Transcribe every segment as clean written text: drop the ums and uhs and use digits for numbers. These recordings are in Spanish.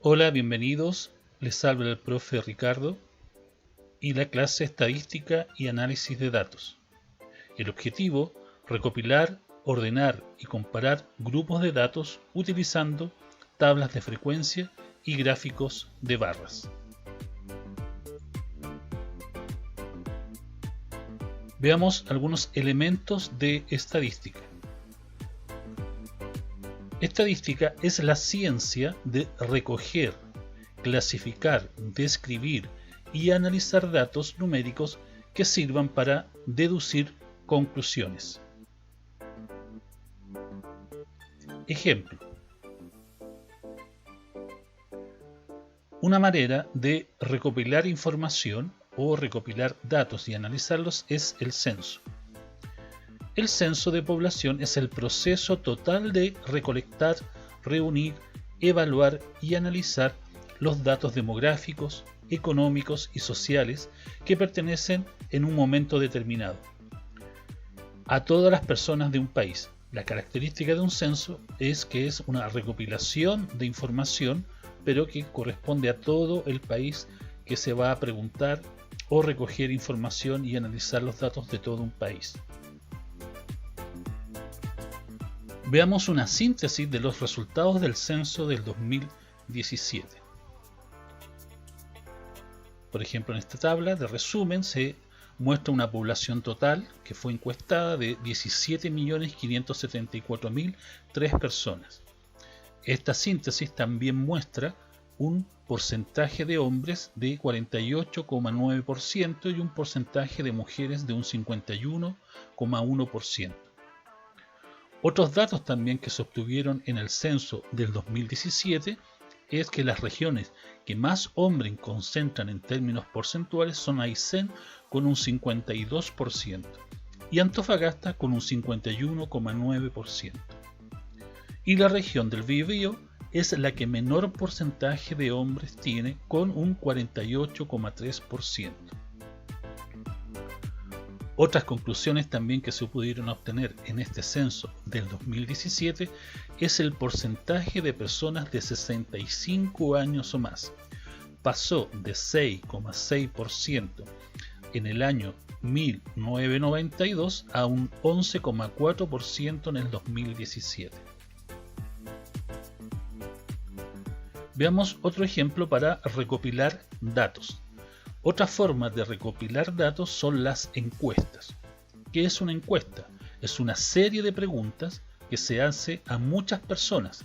Hola, bienvenidos. Les habla el profe Ricardo y la clase Estadística y Análisis de Datos. El objetivo, recopilar, ordenar y comparar grupos de datos utilizando tablas de frecuencia y gráficos de barras. Veamos algunos elementos de estadística. Estadística es la ciencia de recoger, clasificar, describir y analizar datos numéricos que sirvan para deducir conclusiones. Ejemplo. Una manera de recopilar información o recopilar datos y analizarlos es el censo. El censo de población es el proceso total de recolectar, reunir, evaluar y analizar los datos demográficos, económicos y sociales que pertenecen en un momento determinado a todas las personas de un país. La característica de un censo es que es una recopilación de información, pero que corresponde a todo el país que se va a preguntar o recoger información y analizar los datos de todo un país. Veamos una síntesis de los resultados del censo del 2017. Por ejemplo, en esta tabla de resumen se muestra una población total que fue encuestada de 17.574.003 personas. Esta síntesis también muestra un porcentaje de hombres de 48,9% y un porcentaje de mujeres de un 51,1%. Otros datos también que se obtuvieron en el censo del 2017 es que las regiones que más hombres concentran en términos porcentuales son Aysén con un 52% y Antofagasta con un 51,9%. Y la región del Biobío es la que menor porcentaje de hombres tiene con un 48,3%. Otras conclusiones también que se pudieron obtener en este censo del 2017 es el porcentaje de personas de 65 años o más. Pasó de 6,6% en el año 1992 a un 11,4% en el 2017. Veamos otro ejemplo para recopilar datos. Otra forma de recopilar datos son las encuestas. ¿Qué es una encuesta? Es una serie de preguntas que se hace a muchas personas.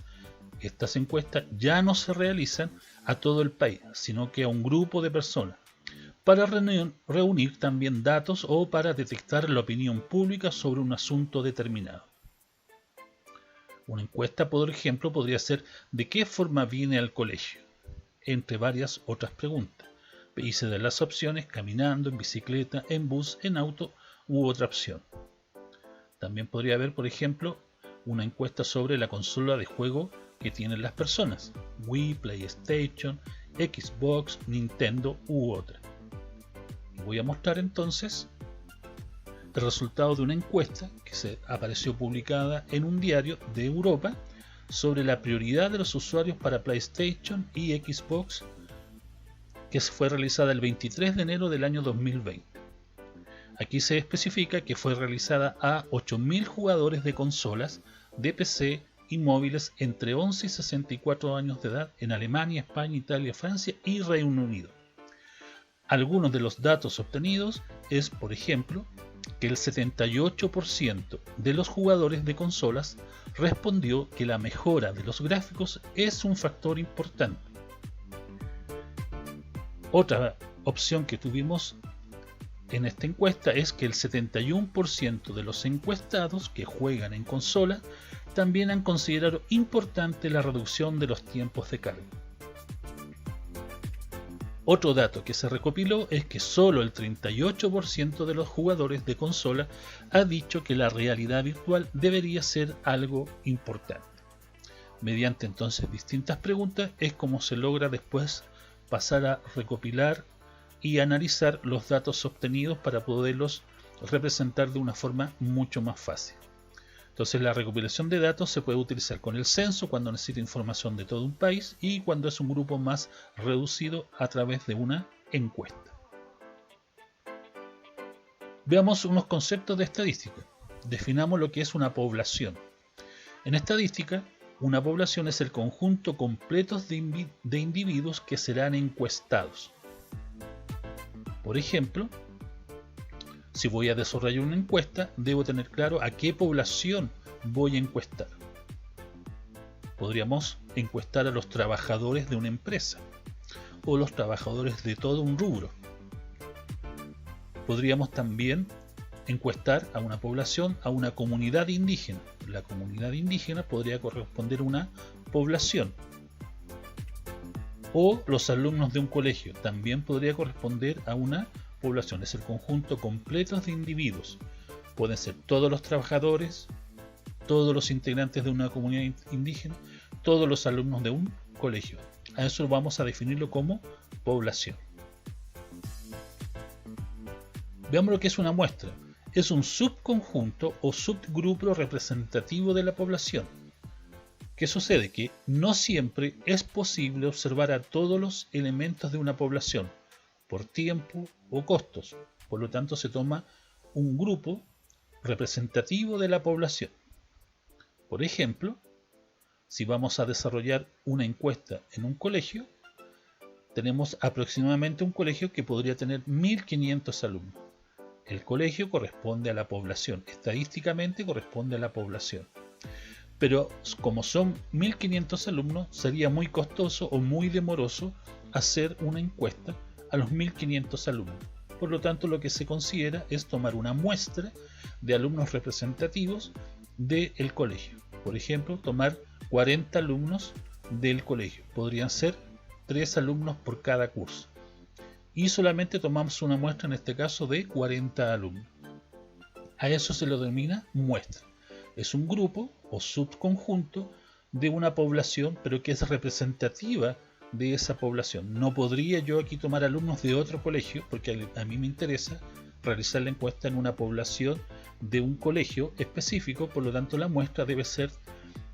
Estas encuestas ya no se realizan a todo el país, sino que a un grupo de personas, para reunir también datos o para detectar la opinión pública sobre un asunto determinado. Una encuesta, por ejemplo, podría ser ¿de qué forma viene al colegio? Entre varias otras preguntas. Y se dan las opciones caminando, en bicicleta, en bus, en auto u otra opción. También podría haber, por ejemplo, una encuesta sobre la consola de juego que tienen las personas, Wii, PlayStation, Xbox, Nintendo u otra. Y voy a mostrar entonces el resultado de una encuesta que se apareció publicada en un diario de Europa sobre la prioridad de los usuarios para PlayStation y Xbox, que fue realizada el 23 de enero del año 2020. Aquí se especifica que fue realizada a 8.000 jugadores de consolas, de PC y móviles entre 11 y 64 años de edad en Alemania, España, Italia, Francia y Reino Unido. Algunos de los datos obtenidos es, por ejemplo, que el 78% de los jugadores de consolas respondió que la mejora de los gráficos es un factor importante. Otra opción que tuvimos en esta encuesta es que el 71% de los encuestados que juegan en consola también han considerado importante la reducción de los tiempos de carga. Otro dato que se recopiló es que solo el 38% de los jugadores de consola ha dicho que la realidad virtual debería ser algo importante. Mediante entonces distintas preguntas es como se logra después pasar a recopilar y analizar los datos obtenidos para poderlos representar de una forma mucho más fácil. Entonces la recopilación de datos se puede utilizar con el censo cuando necesita información de todo un país y cuando es un grupo más reducido a través de una encuesta. Veamos unos conceptos de estadística. Definamos lo que es una población. En estadística, una población es el conjunto completo de individuos que serán encuestados. Por ejemplo, si voy a desarrollar una encuesta, debo tener claro a qué población voy a encuestar. Podríamos encuestar a los trabajadores de una empresa o los trabajadores de todo un rubro. Podríamos también encuestar a una población, a una comunidad indígena. La comunidad indígena podría corresponder a una población. O los alumnos de un colegio también podría corresponder a una población. Es el conjunto completo de individuos. Pueden ser todos los trabajadores, todos los integrantes de una comunidad indígena, todos los alumnos de un colegio. A eso vamos a definirlo como población. Veamos lo que es una muestra. Es un subconjunto o subgrupo representativo de la población. ¿Qué sucede? Que no siempre es posible observar a todos los elementos de una población por tiempo o costos. Por lo tanto, se toma un grupo representativo de la población. Por ejemplo, si vamos a desarrollar una encuesta en un colegio, tenemos aproximadamente un colegio que podría tener 1500 alumnos. El colegio corresponde a la población, estadísticamente corresponde a la población. Pero como son 1500 alumnos, sería muy costoso o muy demoroso hacer una encuesta a los 1500 alumnos. Por lo tanto, lo que se considera es tomar una muestra de alumnos representativos del colegio. Por ejemplo, tomar 40 alumnos del colegio. Podrían ser 3 alumnos por cada curso. Y solamente tomamos una muestra, en este caso, de 40 alumnos. A eso se lo denomina muestra. Es un grupo o subconjunto de una población, pero que es representativa de esa población. No podría yo aquí tomar alumnos de otro colegio, porque a mí me interesa realizar la encuesta en una población de un colegio específico, por lo tanto la muestra debe ser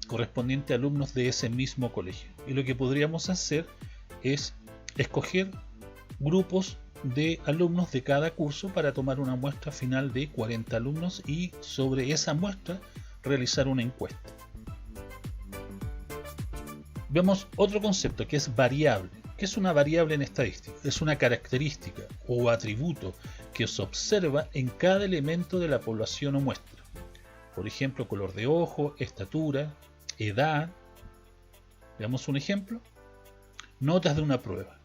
correspondiente a alumnos de ese mismo colegio. Y lo que podríamos hacer es escoger grupos de alumnos de cada curso para tomar una muestra final de 40 alumnos y sobre esa muestra realizar una encuesta. Vemos otro concepto que es variable. ¿Qué es una variable en estadística? Es una característica o atributo que se observa en cada elemento de la población o muestra. Por ejemplo, color de ojo, estatura, edad. Veamos un ejemplo. Notas de una prueba.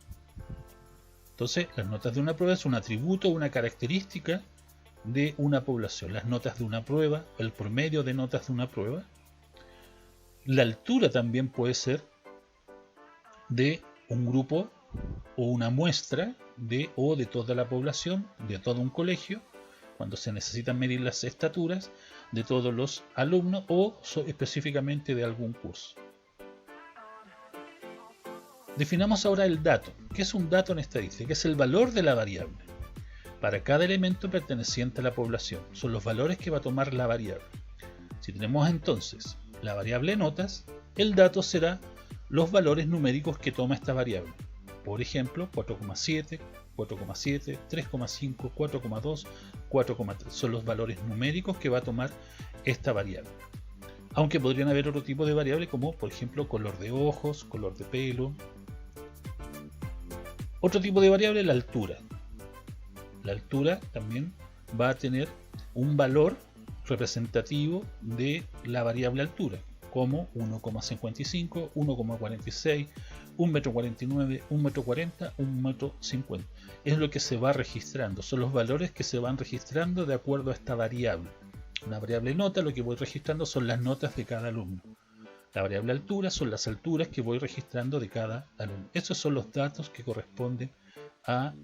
Entonces, las notas de una prueba es un atributo o una característica de una población. Las notas de una prueba, el promedio de notas de una prueba. La altura también puede ser de un grupo o una muestra de toda la población, de todo un colegio, cuando se necesitan medir las estaturas de todos los alumnos o específicamente de algún curso. Definamos ahora el dato. ¿Qué es un dato en estadística? Es el valor de la variable para cada elemento perteneciente a la población. Son los valores que va a tomar la variable. Si tenemos entonces la variable notas, el dato será los valores numéricos que toma esta variable. Por ejemplo, 4,7, 4,7, 3,5, 4,2, 4,3. Son los valores numéricos que va a tomar esta variable. Aunque podrían haber otro tipo de variables como, por ejemplo, color de ojos, color de pelo. Otro tipo de variable es la altura. La altura también va a tener un valor representativo de la variable altura, como 1,55, 1,46, 1,49 m, 1,40 m, 1,50 m. Es lo que se va registrando, son los valores que se van registrando de acuerdo a esta variable. Una variable nota, lo que voy registrando son las notas de cada alumno. La variable altura son las alturas que voy registrando de cada alumno. Esos son los datos que corresponden a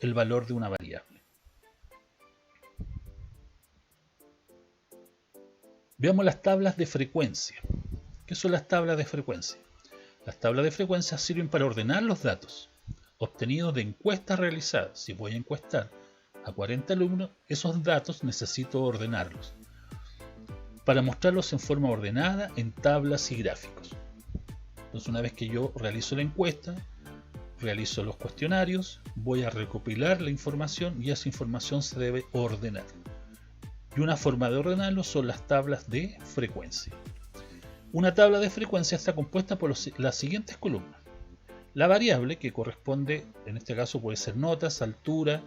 el valor de una variable. Veamos las tablas de frecuencia. ¿Qué son las tablas de frecuencia? Las tablas de frecuencia sirven para ordenar los datos obtenidos de encuestas realizadas. Si voy a encuestar a 40 alumnos, esos datos necesito ordenarlos. para mostrarlos en forma ordenada en tablas y gráficos. Entonces, una vez que yo realizo la encuesta, realizo los cuestionarios, voy a recopilar la información y esa información se debe ordenar. Y una forma de ordenarlo son las tablas de frecuencia. Una tabla de frecuencia está compuesta por las siguientes columnas. La variable, que corresponde, en este caso puede ser notas, altura,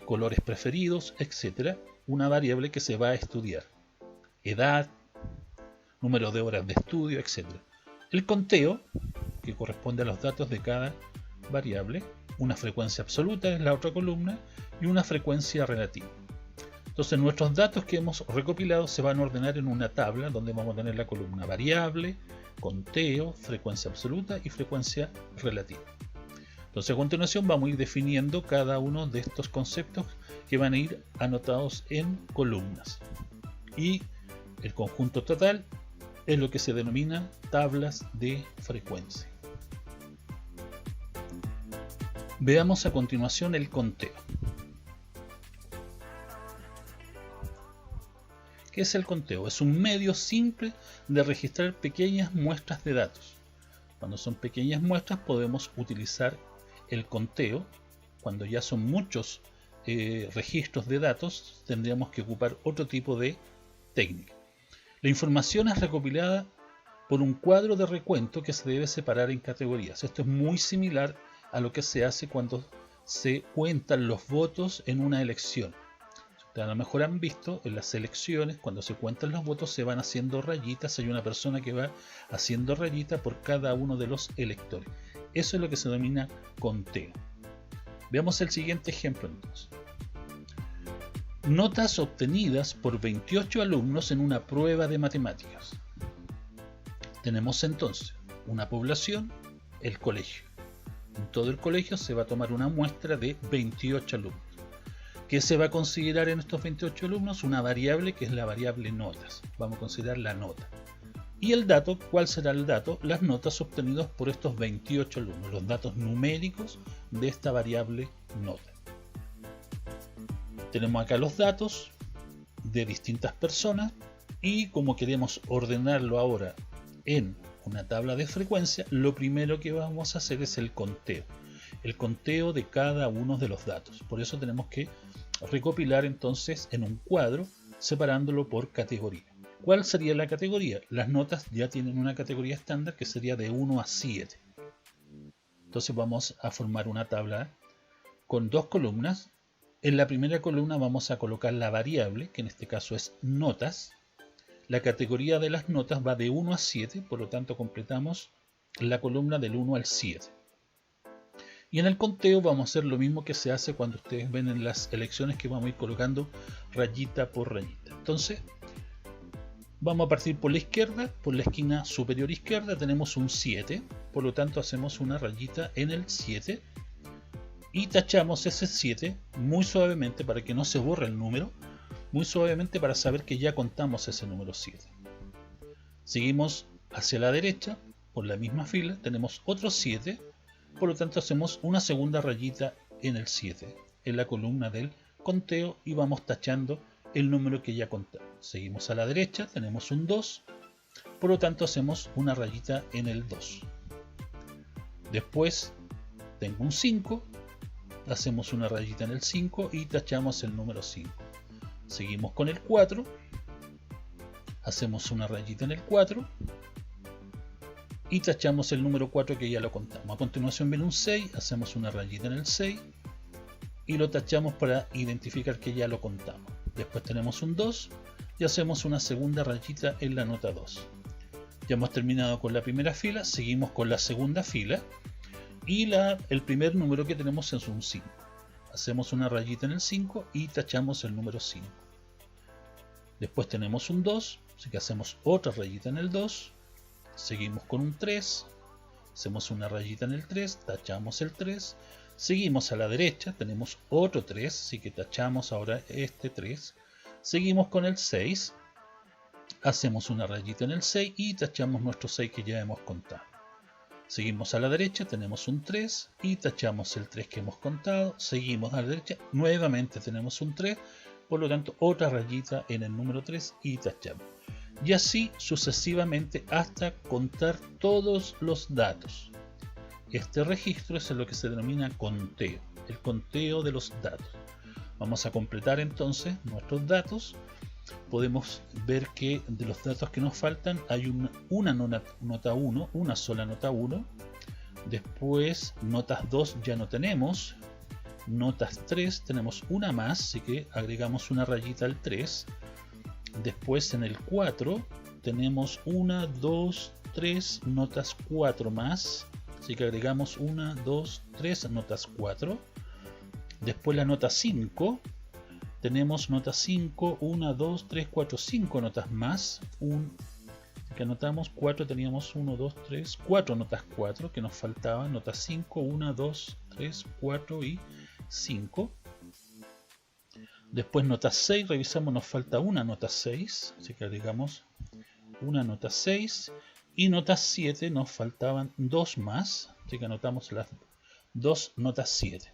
colores preferidos, etc. Una variable que se va a estudiar. Edad, número de horas de estudio, etc. El conteo, que corresponde a los datos de cada variable. Una frecuencia absoluta es la otra columna y una frecuencia relativa. Entonces nuestros datos que hemos recopilado se van a ordenar en una tabla donde vamos a tener la columna variable, conteo, frecuencia absoluta y frecuencia relativa. Entonces a continuación vamos a ir definiendo cada uno de estos conceptos que van a ir anotados en columnas. Y el conjunto total es lo que se denomina tablas de frecuencia. Veamos a continuación el conteo. ¿Qué es el conteo? Es un medio simple de registrar pequeñas muestras de datos. Cuando son pequeñas muestras podemos utilizar el conteo. Cuando ya son muchos registros de datos tendríamos que ocupar otro tipo de técnica. La información es recopilada por un cuadro de recuento que se debe separar en categorías. Esto es muy similar a lo que se hace cuando se cuentan los votos en una elección. A lo mejor han visto en las elecciones, cuando se cuentan los votos se van haciendo rayitas, hay una persona que va haciendo rayitas por cada uno de los electores. Eso es lo que se denomina conteo. Veamos el siguiente ejemplo entonces. Notas obtenidas por 28 alumnos en una prueba de matemáticas. Tenemos entonces una población, el colegio. En todo el colegio se va a tomar una muestra de 28 alumnos. ¿Qué se va a considerar en estos 28 alumnos? Una variable que es la variable notas. Vamos a considerar la nota. Y el dato, ¿cuál será el dato? Las notas obtenidas por estos 28 alumnos, los datos numéricos de esta variable nota. Tenemos acá los datos de distintas personas y como queremos ordenarlo ahora en una tabla de frecuencia, lo primero que vamos a hacer es el conteo. El conteo de cada uno de los datos. Por eso tenemos que recopilar entonces en un cuadro separándolo por categoría. ¿Cuál sería la categoría? Las notas ya tienen una categoría estándar que sería de 1 a 7. Entonces vamos a formar una tabla con dos columnas. En la primera columna vamos a colocar la variable, que en este caso es notas. La categoría de las notas va de 1 a 7, por lo tanto completamos la columna del 1 al 7. Y en el conteo vamos a hacer lo mismo que se hace cuando ustedes ven en las elecciones, que vamos a ir colocando rayita por rayita. Entonces, vamos a partir por la izquierda, por la esquina superior izquierda tenemos un 7, por lo tanto hacemos una rayita en el 7 y tachamos ese 7 muy suavemente para que no se borre el número, muy suavemente para saber que ya contamos ese número 7. Seguimos hacia la derecha, por la misma fila, tenemos otro 7. Por lo tanto hacemos una segunda rayita en el 7, en la columna del conteo y vamos tachando el número que ya contamos. Seguimos a la derecha, tenemos un 2, por lo tanto hacemos una rayita en el 2. Después tengo un 5, hacemos una rayita en el 5 y tachamos el número 5. Seguimos con el 4, hacemos una rayita en el 4. Y tachamos el número 4 que ya lo contamos. A continuación viene un 6, hacemos una rayita en el 6 y lo tachamos para identificar que ya lo contamos. Después tenemos un 2 y hacemos una segunda rayita en la nota 2. Ya hemos terminado con la primera fila, seguimos con la segunda fila y el primer número que tenemos es un 5. Hacemos una rayita en el 5 y tachamos el número 5. Después tenemos un 2, así que hacemos otra rayita en el 2. Seguimos con un 3, hacemos una rayita en el 3, tachamos el 3, seguimos a la derecha, tenemos otro 3, así que tachamos ahora este 3, seguimos con el 6, hacemos una rayita en el 6 y tachamos nuestro 6 que ya hemos contado. Seguimos a la derecha, tenemos un 3 y tachamos el 3 que hemos contado, seguimos a la derecha, nuevamente tenemos un 3 por lo tanto otra rayita en el número 3 y tachamos. Y así sucesivamente hasta contar todos los datos. Este registro es lo que se denomina conteo, el conteo de los datos. Vamos a completar entonces nuestros datos. Podemos ver que de los datos que nos faltan hay una nota 1, una sola nota 1. Después notas 2 ya no tenemos. Notas 3 tenemos una más, así que agregamos una rayita al 3. Después en el 4 tenemos 1, 2, 3 notas 4 más, así que agregamos 1, 2, 3 notas 4. Después la nota 5, tenemos nota 5, 1, 2, 3, 4, 5 notas más. Que anotamos 4, teníamos 1, 2, 3, 4 notas 4 que nos faltaban. Nota 5, 1, 2, 3, 4 y 5. Después nota 6, revisamos, nos falta una nota 6, así que agregamos una nota 6. Y nota 7, nos faltaban 2 más, así que anotamos las 2 notas 7.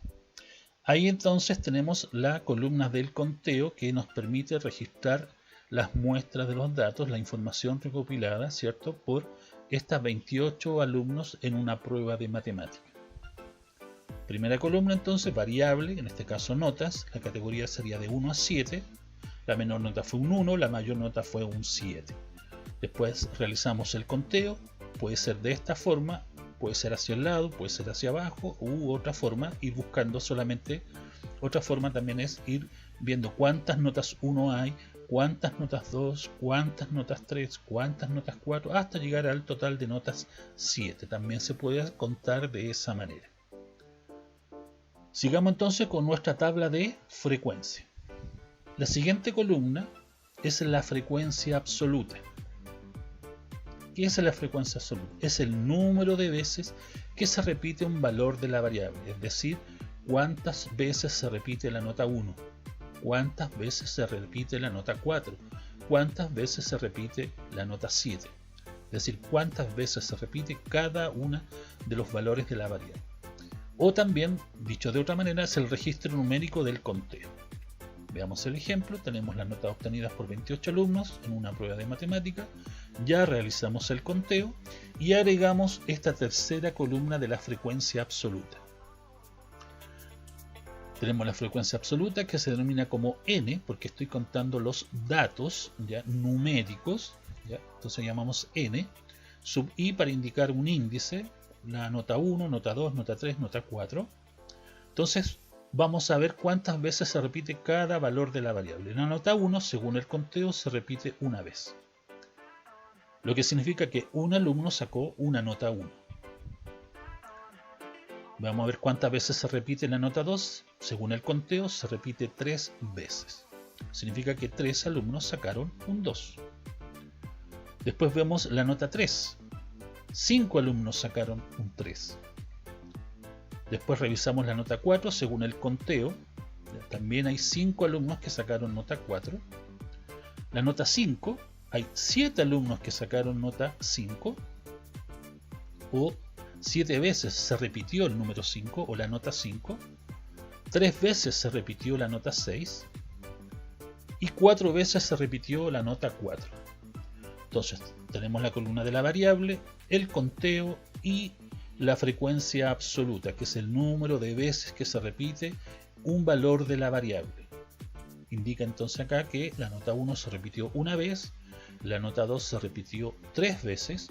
Ahí entonces tenemos la columna del conteo que nos permite registrar las muestras de los datos, la información recopilada, ¿cierto?, por estas 28 alumnos en una prueba de matemática. Primera columna entonces, variable, en este caso notas, la categoría sería de 1 a 7, la menor nota fue un 1, la mayor nota fue un 7. Después realizamos el conteo, puede ser de esta forma, puede ser hacia el lado, puede ser hacia abajo u otra forma, ir buscando solamente. Otra forma también es ir viendo cuántas notas 1 hay, cuántas notas 2, cuántas notas 3, cuántas notas 4, hasta llegar al total de notas 7. También se puede contar de esa manera. Sigamos entonces con nuestra tabla de frecuencia. La siguiente columna es la frecuencia absoluta. ¿Qué es la frecuencia absoluta? Es el número de veces que se repite un valor de la variable, es decir, cuántas veces se repite la nota 1, cuántas veces se repite la nota 4, cuántas veces se repite la nota 7, es decir, cuántas veces se repite cada una de los valores de la variable. O también, dicho de otra manera, es el registro numérico del conteo. Veamos el ejemplo. Tenemos las notas obtenidas por 28 alumnos en una prueba de matemática. Ya realizamos el conteo y agregamos esta tercera columna de la frecuencia absoluta. Tenemos la frecuencia absoluta que se denomina como n, porque estoy contando los datos ya numéricos, ¿ya? Entonces llamamos n, sub i para indicar un índice, la nota 1, nota 2, nota 3, nota 4. Entonces vamos a ver cuántas veces se repite cada valor de la variable. La nota 1, según el conteo, se repite una vez, lo que significa que un alumno sacó una nota 1. Vamos a ver cuántas veces se repite la nota 2. Según el conteo, se repite 3 veces. Significa que 3 alumnos sacaron un 2. Después vemos la nota 3. 5 alumnos sacaron un 3. Después revisamos la nota 4. Según el conteo, también hay 5 alumnos que sacaron nota 4. La nota 5, hay 7 alumnos que sacaron nota 5. O 7 veces se repitió el número 5 o la nota 5. 3 veces se repitió la nota 6. Y 4 veces se repitió la nota 4. Entonces tenemos la columna de la variable, el conteo y la frecuencia absoluta, que es el número de veces que se repite un valor de la variable. Indica entonces acá que la nota 1 se repitió una vez, la nota 2 se repitió 3 veces,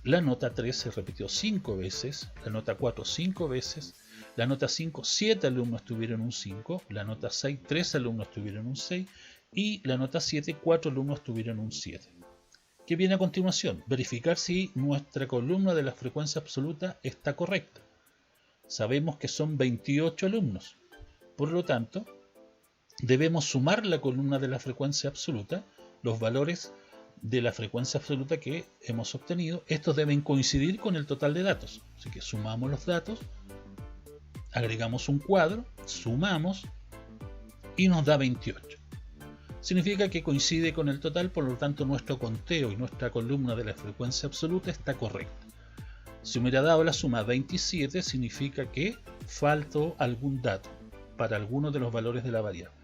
la nota 3 se repitió 5 veces, la nota 4 5 veces, la nota 5 7 alumnos tuvieron un 5, la nota 6 3 alumnos tuvieron un 6 y la nota 7 4 alumnos tuvieron un 7. ¿Qué viene a continuación? Verificar si nuestra columna de la frecuencia absoluta está correcta. Sabemos que son 28 alumnos, por lo tanto debemos sumar la columna de la frecuencia absoluta, los valores de la frecuencia absoluta que hemos obtenido. Estos deben coincidir con el total de datos, así que sumamos los datos, agregamos un cuadro, sumamos y nos da 28. Significa que coincide con el total, por lo tanto nuestro conteo y nuestra columna de la frecuencia absoluta está correcta. Si hubiera dado la suma 27, significa que faltó algún dato para alguno de los valores de la variable.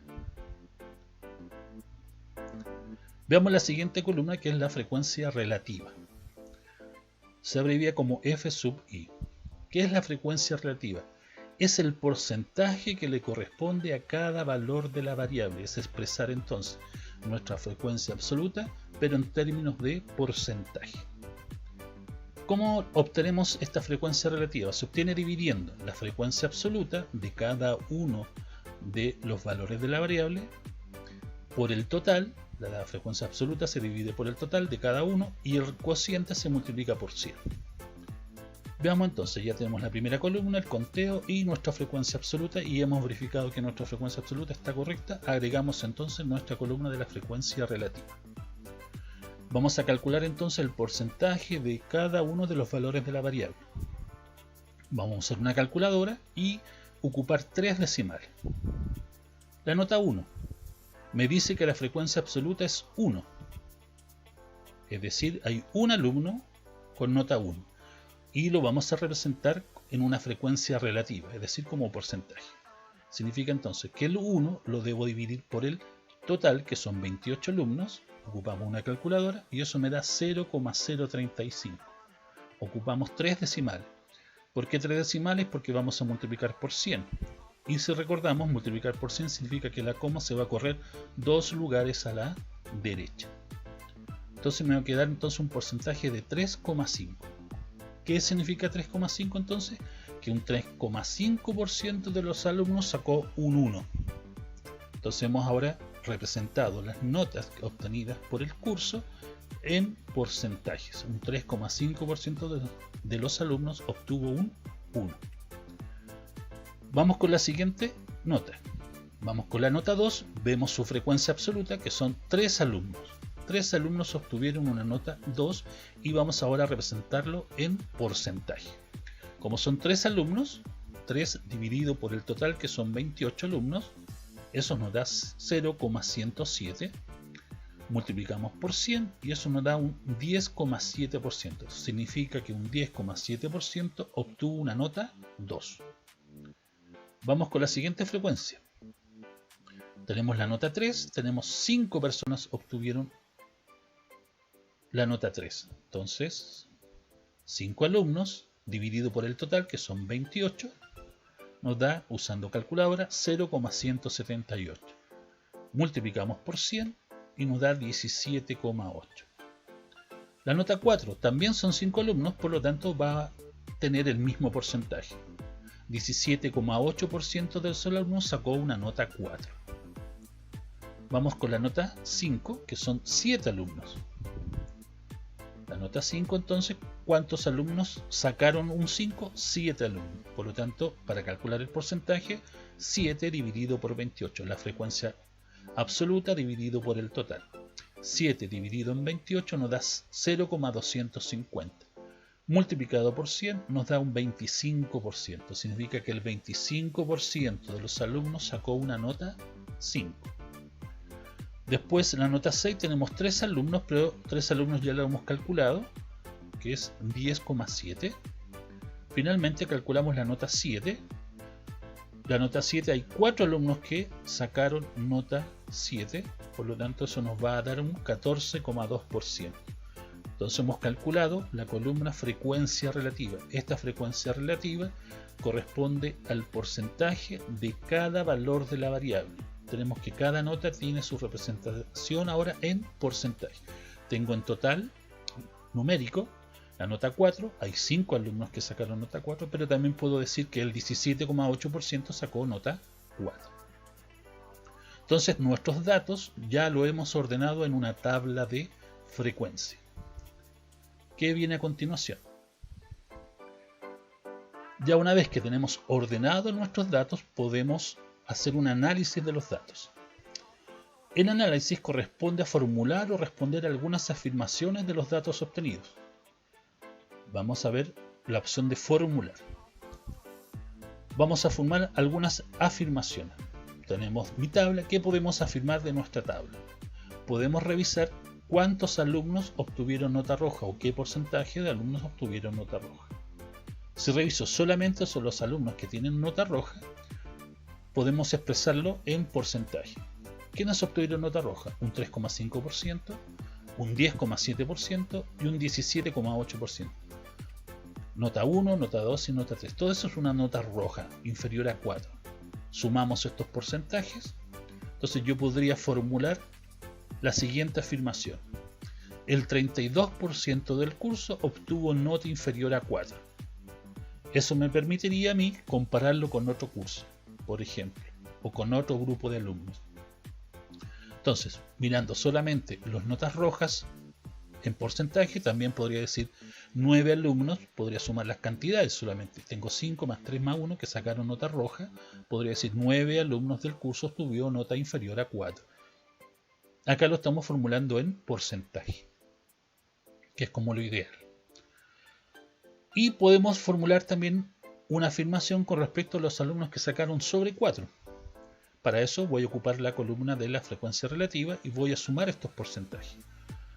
Veamos la siguiente columna, que es la frecuencia relativa. Se abrevia como F sub i. ¿Qué es la frecuencia relativa? Es el porcentaje que le corresponde a cada valor de la variable. Es expresar entonces nuestra frecuencia absoluta, pero en términos de porcentaje. ¿Cómo obtenemos esta frecuencia relativa? Se obtiene dividiendo la frecuencia absoluta de cada uno de los valores de la variable por el total. La frecuencia absoluta se divide por el total de cada uno y el cociente se multiplica por 100. Veamos entonces, ya tenemos la primera columna, el conteo y nuestra frecuencia absoluta, y hemos verificado que nuestra frecuencia absoluta está correcta. Agregamos entonces nuestra columna de la frecuencia relativa. Vamos a calcular entonces el porcentaje de cada uno de los valores de la variable. Vamos a usar una calculadora y ocupar 3 decimales. La nota 1 me dice que la frecuencia absoluta es 1. Es decir, hay un alumno con nota 1. Y lo vamos a representar en una frecuencia relativa, es decir, como porcentaje. Significa entonces que el 1 lo debo dividir por el total, que son 28 alumnos. Ocupamos una calculadora y eso me da 0,035. Ocupamos 3 decimales. ¿Por qué 3 decimales? Porque vamos a multiplicar por 100. Y si recordamos, multiplicar por 100 significa que la coma se va a correr 2 lugares a la derecha. Entonces me va a quedar entonces un porcentaje de 3,5. ¿Qué significa 3,5 entonces? Que un 3,5% de los alumnos sacó un 1. Entonces hemos ahora representado las notas obtenidas por el curso en porcentajes. Un 3,5% de los alumnos obtuvo un 1. Vamos con la siguiente nota. Vamos con la nota 2, vemos su frecuencia absoluta, que son 3 alumnos. 3 alumnos obtuvieron una nota 2 y vamos ahora a representarlo en porcentaje. Como son 3 alumnos, 3 dividido por el total, que son 28 alumnos, eso nos da 0,107. Multiplicamos por 100 y eso nos da un 10,7%. Significa que un 10,7% obtuvo una nota 2. Vamos con la siguiente frecuencia. Tenemos la nota 3, tenemos 5 personas obtuvieron la nota 3. Entonces, 5 alumnos dividido por el total, que son 28, nos da, usando calculadora, 0,178. Multiplicamos por 100 y nos da 17,8. La nota 4 también son 5 alumnos, por lo tanto va a tener el mismo porcentaje. 17,8% de los alumnos sacó una nota 4. Vamos con la nota 5, que son 7 alumnos. La nota 5 entonces, ¿cuántos alumnos sacaron un 5? 7 alumnos. Por lo tanto, para calcular el porcentaje, 7 dividido por 28, la frecuencia absoluta dividido por el total. 7 dividido en 28 nos da 0,250. Multiplicado por 100 nos da un 25%. Significa que el 25% de los alumnos sacó una nota 5. Después, en la nota 6 tenemos 3 alumnos, pero 3 alumnos ya lo hemos calculado, que es 10,7. Finalmente calculamos la nota 7. La nota 7 hay 4 alumnos que sacaron nota 7, por lo tanto eso nos va a dar un 14,2%. Entonces hemos calculado la columna frecuencia relativa. Esta frecuencia relativa corresponde al porcentaje de cada valor de la variable. Tenemos que cada nota tiene su representación ahora en porcentaje. Tengo en total numérico la nota 4, hay 5 alumnos que sacaron nota 4, pero también puedo decir que el 17,8% sacó nota 4. Entonces nuestros datos ya lo hemos ordenado en una tabla de frecuencia. ¿Qué viene a continuación? Ya una vez que tenemos ordenados nuestros datos, podemos hacer un análisis de los datos. El análisis corresponde a formular o responder a algunas afirmaciones de los datos obtenidos. Vamos a ver la opción de formular. Vamos a formar algunas afirmaciones. Tenemos mi tabla. ¿Qué podemos afirmar de nuestra tabla? Podemos revisar cuántos alumnos obtuvieron nota roja o qué porcentaje de alumnos obtuvieron nota roja. Si reviso solamente son los alumnos que tienen nota roja, podemos expresarlo en porcentaje. ¿Quiénes obtuvieron nota roja? Un 3,5%, un 10,7% y un 17,8%. Nota 1, nota 2 y nota 3. Todo eso es una nota roja, inferior a 4. Sumamos estos porcentajes. Entonces yo podría formular la siguiente afirmación. El 32% del curso obtuvo nota inferior a 4. Eso me permitiría a mí compararlo con otro curso, por ejemplo, o con otro grupo de alumnos. Entonces, mirando solamente las notas rojas en porcentaje, también podría decir 9 alumnos, podría sumar las cantidades solamente. Tengo 5 más 3 más 1 que sacaron nota roja, podría decir 9 alumnos del curso obtuvieron nota inferior a 4. Acá lo estamos formulando en porcentaje, que es como lo ideal. Y podemos formular también una afirmación con respecto a los alumnos que sacaron sobre 4. Para eso voy a ocupar la columna de la frecuencia relativa y voy a sumar estos porcentajes.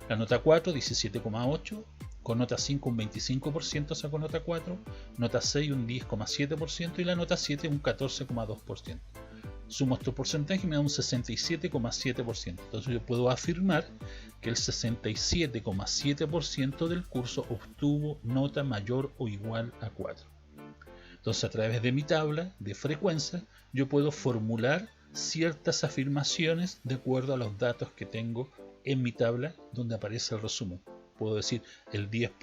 La nota 4, 17,8, con nota 5 un 25% sacó nota 4, nota 6 un 10,7% y la nota 7 un 14,2%. Sumo estos porcentajes y me da un 67,7%. Entonces yo puedo afirmar que el 67,7% del curso obtuvo nota mayor o igual a 4. Entonces a través de mi tabla de frecuencia yo puedo formular ciertas afirmaciones de acuerdo a los datos que tengo en mi tabla donde aparece el resumen. Puedo decir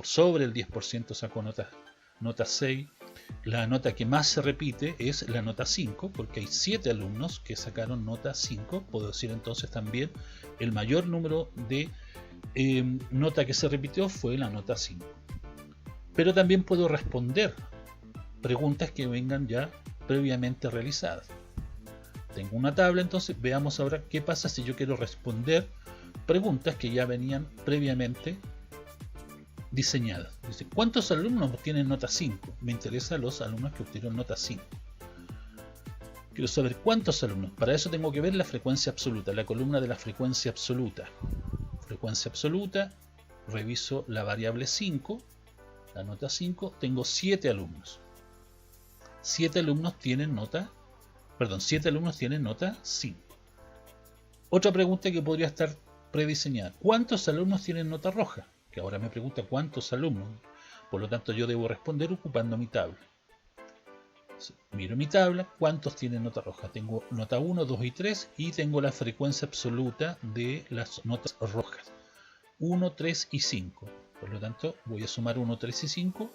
sobre el 10% sacó nota 6. La nota que más se repite es la nota 5, porque hay 7 alumnos que sacaron nota 5. Puedo decir entonces también el mayor número de nota que se repitió fue la nota 5. Pero también puedo responder preguntas que vengan ya previamente realizadas. Tengo una tabla, entonces veamos ahora qué pasa si yo quiero responder preguntas que ya venían previamente diseñadas. Dice, ¿cuántos alumnos obtienen nota 5? Me interesan los alumnos que obtuvieron nota 5. Quiero saber cuántos alumnos. Para eso tengo que ver la frecuencia absoluta, la columna de la frecuencia absoluta. Frecuencia absoluta, reviso la variable 5, la nota 5, tengo 7 alumnos. 7 alumnos tienen nota 5. Otra pregunta que podría estar prediseñada. ¿Cuántos alumnos tienen nota roja? Que ahora me pregunta cuántos alumnos. Por lo tanto yo debo responder ocupando mi tabla. Miro mi tabla, ¿cuántos tienen nota roja? Tengo nota 1, 2 y 3 y tengo la frecuencia absoluta de las notas rojas. 1, 3 y 5. Por lo tanto voy a sumar 1, 3 y 5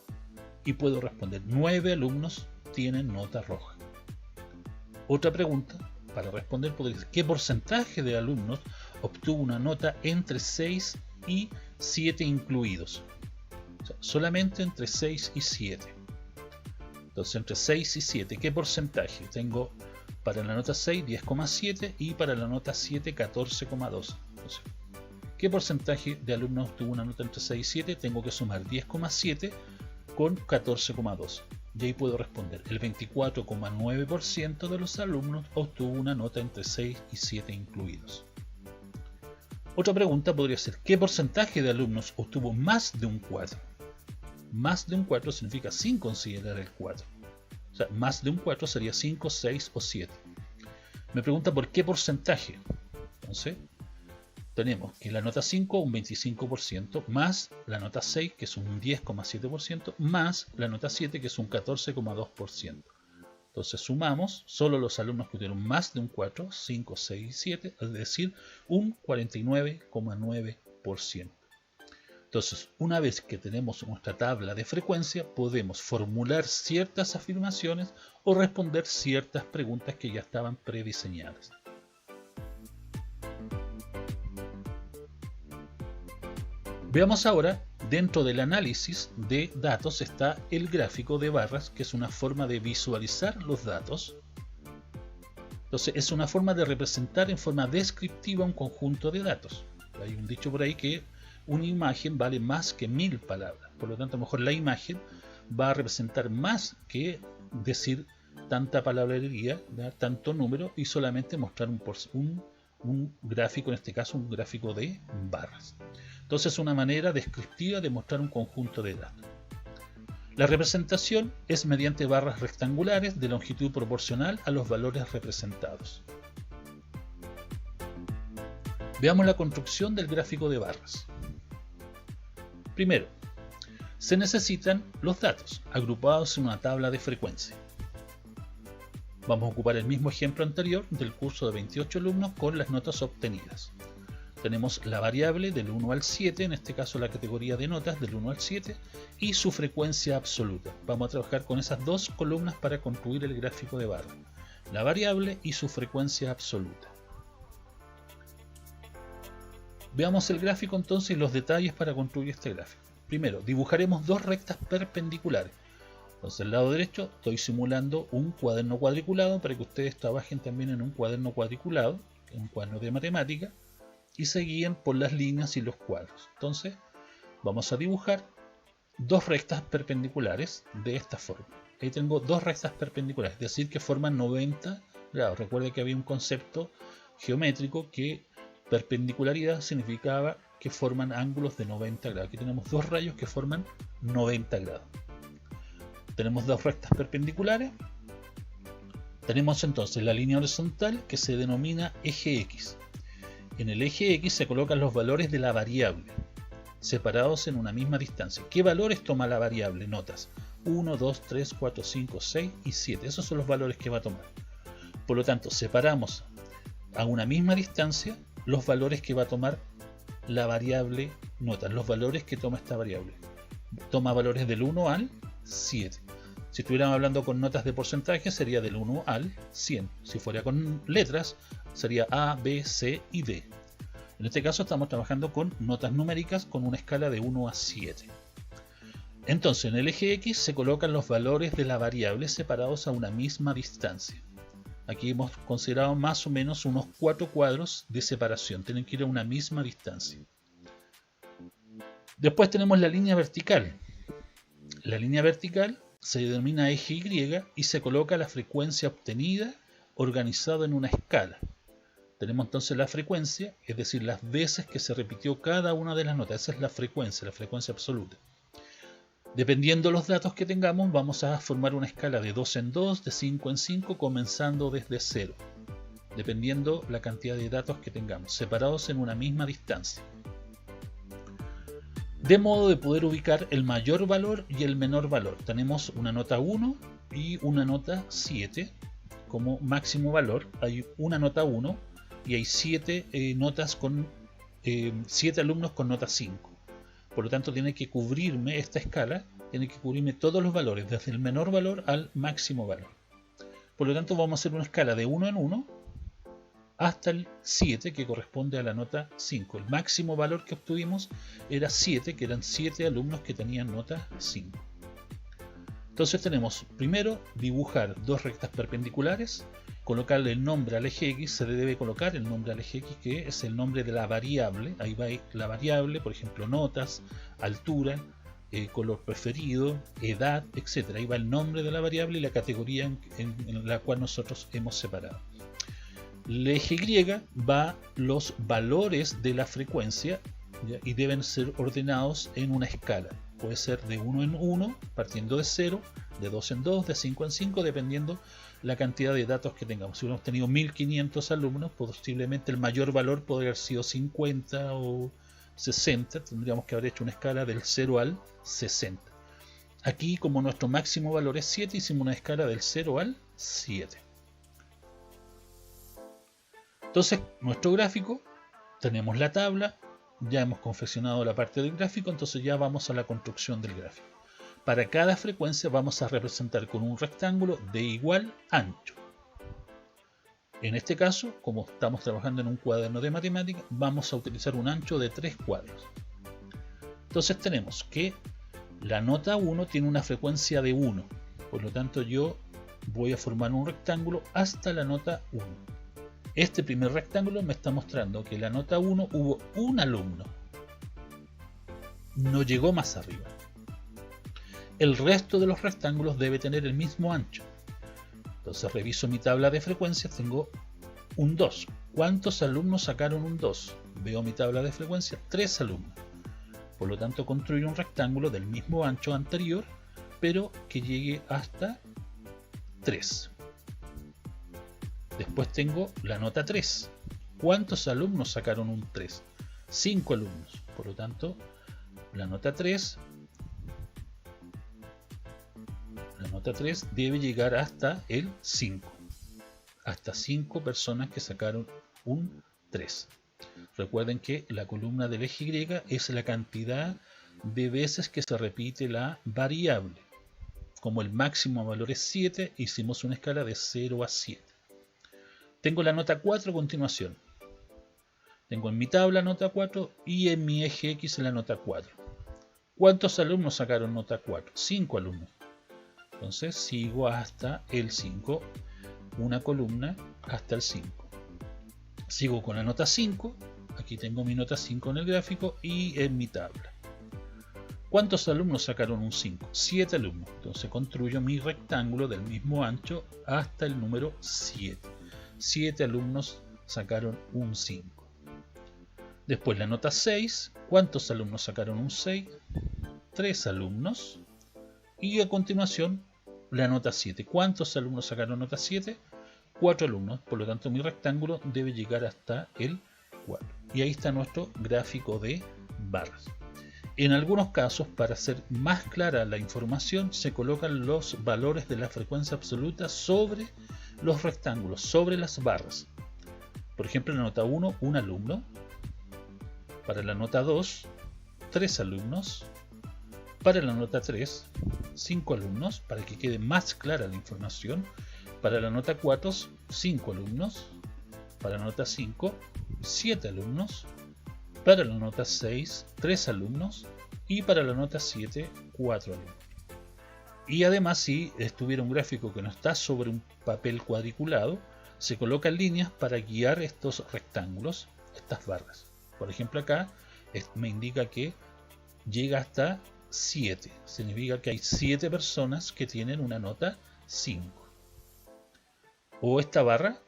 y puedo responder 9 alumnos tienen nota roja. Otra pregunta para responder podría ser ¿qué porcentaje de alumnos obtuvo una nota entre 6 y 7 incluidos? O sea, solamente entre 6 y 7. Entonces entre 6 y 7, ¿qué porcentaje? Tengo para la nota 6 10,7 y para la nota 7 14,2. Entonces, ¿qué porcentaje de alumnos obtuvo una nota entre 6 y 7? Tengo que sumar 10,7 con 14,2. Y ahí puedo responder, el 24,9% de los alumnos obtuvo una nota entre 6 y 7 incluidos. Otra pregunta podría ser, ¿qué porcentaje de alumnos obtuvo más de un 4? Más de un 4 significa sin considerar el 4. O sea, más de un 4 sería 5, 6 o 7. Me pregunta por qué porcentaje. Entonces, tenemos que la nota 5 un 25%, más la nota 6 que es un 10,7%, más la nota 7 que es un 14,2%. Entonces sumamos solo los alumnos que tuvieron más de un 4, 5, 6 y 7, es decir, un 49,9%. Entonces, una vez que tenemos nuestra tabla de frecuencia, podemos formular ciertas afirmaciones o responder ciertas preguntas que ya estaban prediseñadas. Veamos ahora, dentro del análisis de datos está el gráfico de barras, que es una forma de visualizar los datos. Entonces es una forma de representar en forma descriptiva un conjunto de datos. Hay un dicho por ahí que una imagen vale más que 1000 palabras. Por lo tanto, a lo mejor la imagen va a representar más que decir tanta palabrería, tanto número, y solamente mostrar un gráfico, en este caso un gráfico de barras. Entonces es una manera descriptiva de mostrar un conjunto de datos. La representación es mediante barras rectangulares de longitud proporcional a los valores representados. Veamos la construcción del gráfico de barras. Primero, se necesitan los datos agrupados en una tabla de frecuencia. Vamos a ocupar el mismo ejemplo anterior del curso de 28 alumnos con las notas obtenidas. Tenemos la variable del 1 al 7, en este caso la categoría de notas del 1 al 7, y su frecuencia absoluta. Vamos a trabajar con esas dos columnas para construir el gráfico de barra. La variable y su frecuencia absoluta. Veamos el gráfico entonces y los detalles para construir este gráfico. Primero, dibujaremos dos rectas perpendiculares. Entonces, al lado derecho estoy simulando un cuaderno cuadriculado para que ustedes trabajen también en un cuaderno cuadriculado, en un cuaderno de matemática, y se guíen por las líneas y los cuadros. Entonces, vamos a dibujar dos rectas perpendiculares de esta forma. Ahí tengo dos rectas perpendiculares, es decir, que forman 90 grados. Recuerden que había un concepto geométrico que perpendicularidad significaba que forman ángulos de 90 grados. Aquí tenemos dos rayos que forman 90 grados. Tenemos dos rectas perpendiculares. Tenemos entonces la línea horizontal que se denomina eje X. En el eje X se colocan los valores de la variable, separados en una misma distancia. ¿Qué valores toma la variable? Notas 1, 2, 3, 4, 5, 6 y 7. Esos son los valores que va a tomar. Por lo tanto, separamos a una misma distancia los valores que va a tomar la variable notas, los valores que toma esta variable. Toma valores del 1 al 7. Si estuviéramos hablando con notas de porcentaje sería del 1 al 100. Si fuera con letras sería A, B, C y D. En este caso estamos trabajando con notas numéricas con una escala de 1 a 7. Entonces en el eje X se colocan los valores de la variable separados a una misma distancia. Aquí hemos considerado más o menos unos 4 cuadros de separación. Tienen que ir a una misma distancia. Después tenemos la línea vertical. La línea vertical se denomina eje Y y se coloca la frecuencia obtenida organizada en una escala. Tenemos entonces la frecuencia, es decir, las veces que se repitió cada una de las notas. Esa es la frecuencia absoluta. Dependiendo de los datos que tengamos, vamos a formar una escala de 2 en 2, de 5 en 5, comenzando desde 0. Dependiendo la cantidad de datos que tengamos, separados en una misma distancia. De modo de poder ubicar el mayor valor y el menor valor. Tenemos una nota 1 y una nota 7 como máximo valor. Hay una nota 1 y hay 7 alumnos con nota 5. Por lo tanto, tiene que cubrirme esta escala, tiene que cubrirme todos los valores, desde el menor valor al máximo valor. Por lo tanto, vamos a hacer una escala de 1 en 1 hasta el 7, que corresponde a la nota 5. El máximo valor que obtuvimos era 7, que eran 7 alumnos que tenían nota 5. Entonces tenemos, primero, dibujar dos rectas perpendiculares, colocarle el nombre al eje X. Se le debe colocar el nombre al eje X, que es el nombre de la variable. Ahí va la variable, por ejemplo, notas, altura, color preferido, edad, etc. Ahí va el nombre de la variable y la categoría en la cual nosotros hemos separado. El eje Y va los valores de la frecuencia, ¿ya? Y deben ser ordenados en una escala. Puede ser de 1 en 1, partiendo de 0, de 2 en 2, de 5 en 5, dependiendo la cantidad de datos que tengamos. Si hubiéramos tenido 1500 alumnos, posiblemente el mayor valor podría haber sido 50 o 60. Tendríamos que haber hecho una escala del 0 al 60. Aquí, como nuestro máximo valor es 7, hicimos una escala del 0 al 7. Entonces, nuestro gráfico, tenemos la tabla, ya hemos confeccionado la parte del gráfico, entonces ya vamos a la construcción del gráfico. Para cada frecuencia vamos a representar con un rectángulo de igual ancho. En este caso, como estamos trabajando en un cuaderno de matemáticas, vamos a utilizar un ancho de 3 cuadros. Entonces tenemos que la nota 1 tiene una frecuencia de 1, por lo tanto yo voy a formar un rectángulo hasta la nota 1. Este primer rectángulo me está mostrando que la nota 1 hubo un alumno, no llegó más arriba. El resto de los rectángulos debe tener el mismo ancho. Entonces reviso mi tabla de frecuencias, tengo un 2. ¿Cuántos alumnos sacaron un 2? Veo mi tabla de frecuencias, 3 alumnos. Por lo tanto construyo un rectángulo del mismo ancho anterior, pero que llegue hasta 3. Después tengo la nota 3. ¿Cuántos alumnos sacaron un 3? 5 alumnos. Por lo tanto, la nota 3 debe llegar hasta el 5. Hasta 5 personas que sacaron un 3. Recuerden que la columna del eje Y es la cantidad de veces que se repite la variable. Como el máximo valor es 7, hicimos una escala de 0 a 7. Tengo la nota 4 a continuación. Tengo en mi tabla nota 4 y en mi eje X la nota 4. ¿Cuántos alumnos sacaron nota 4? 5 alumnos. Entonces sigo hasta el 5, una columna hasta el 5. Sigo con la nota 5, aquí tengo mi nota 5 en el gráfico y en mi tabla. ¿Cuántos alumnos sacaron un 5? 7 alumnos. Entonces construyo mi rectángulo del mismo ancho hasta el número 7. 7 alumnos sacaron un 5. Después la nota 6. ¿Cuántos alumnos sacaron un 6? 3 alumnos. Y a continuación la nota 7. ¿Cuántos alumnos sacaron nota 7? 4 alumnos. Por lo tanto mi rectángulo debe llegar hasta el 4. Y ahí está nuestro gráfico de barras. En algunos casos, para hacer más clara la información, se colocan los valores de la frecuencia absoluta sobre los rectángulos, sobre las barras. Por ejemplo, en la nota 1, un alumno. Para la nota 2, 3 alumnos. Para la nota 3, 5 alumnos, para que quede más clara la información. Para la nota 4, 5 alumnos. Para la nota 5, 7 alumnos. Para la nota 6, 3 alumnos. Y para la nota 7, 4 alumnos. Y además, si estuviera un gráfico que no está sobre un papel cuadriculado, se colocan líneas para guiar estos rectángulos, estas barras. Por ejemplo, acá me indica que llega hasta 7. Significa que hay 7 personas que tienen una nota 5. O esta barra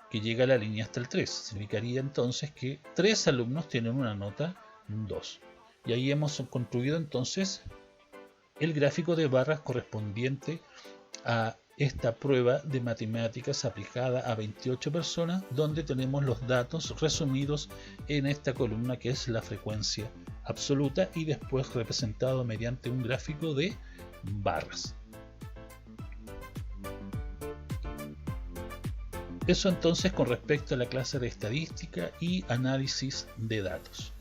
que llega a la línea hasta el 3. Significaría entonces que 3 alumnos tienen una nota 2. Y ahí hemos construido entonces el gráfico de barras correspondiente a esta prueba de matemáticas aplicada a 28 personas, donde tenemos los datos resumidos en esta columna que es la frecuencia absoluta y después representado mediante un gráfico de barras. Eso entonces con respecto a la clase de estadística y análisis de datos.